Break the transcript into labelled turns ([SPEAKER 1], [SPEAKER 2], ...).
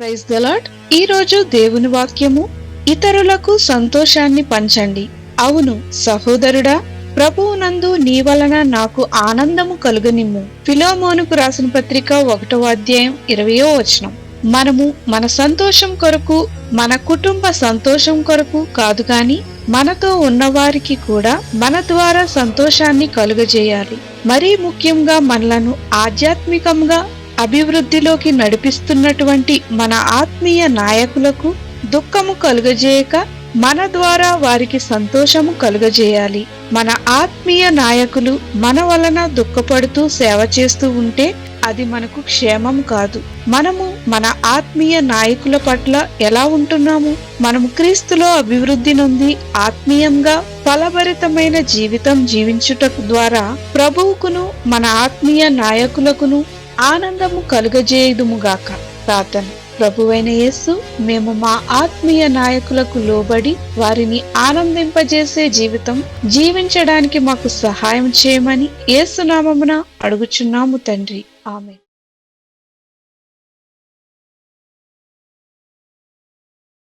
[SPEAKER 1] Praise the lord. ఈ రోజు దేవుని వాక్యము, ఇతరులకు సంతోషాన్ని పంచండి. అవును సహోదరుడా, ప్రభువునందు నీ వలన నాకు ఆనందము కలుగనిమ్ము. ఫిలోమోనుకు రాసిన పత్రిక 1వ అధ్యాయం 20వ వచనం. మనము మన సంతోషం కొరకు, మన కుటుంబ సంతోషం కొరకు కాదు గాని మనతో ఉన్నవారికి కూడా మన ద్వారా సంతోషాన్ని కలుగజేయాలి. మరీ ముఖ్యంగా మనలను ఆధ్యాత్మికంగా అభివృద్ధిలోకి నడిపిస్తున్నటువంటి మన ఆత్మీయ నాయకులకు దుఃఖము కలుగజేయక మన ద్వారా వారికి సంతోషము కలుగజేయాలి. మన ఆత్మీయ నాయకులు మన వలన దుఃఖపడుతూ సేవ చేస్తూ ఉంటే అది మనకు క్షేమం కాదు. మనము మన ఆత్మీయ నాయకుల పట్ల ఎలా ఉంటున్నాము? మనము క్రీస్తులో అభివృద్ధి నొంది ఆత్మీయంగా ఫలభరితమైన జీవితం జీవించుట ద్వారా ప్రభువుకును మన ఆత్మీయ నాయకులకును ఆనందము కలుగజేయుదుముగాక. ప్రార్థన. ప్రభువైన యేసు, మేము మా ఆత్మీయ నాయకులకు లోబడి వారిని ఆనందింపజేసే జీవితం జీవించడానికి మాకు సహాయం చేయమని యేసు నామమున అడుగుచున్నాము తండ్రి. ఆమేన్.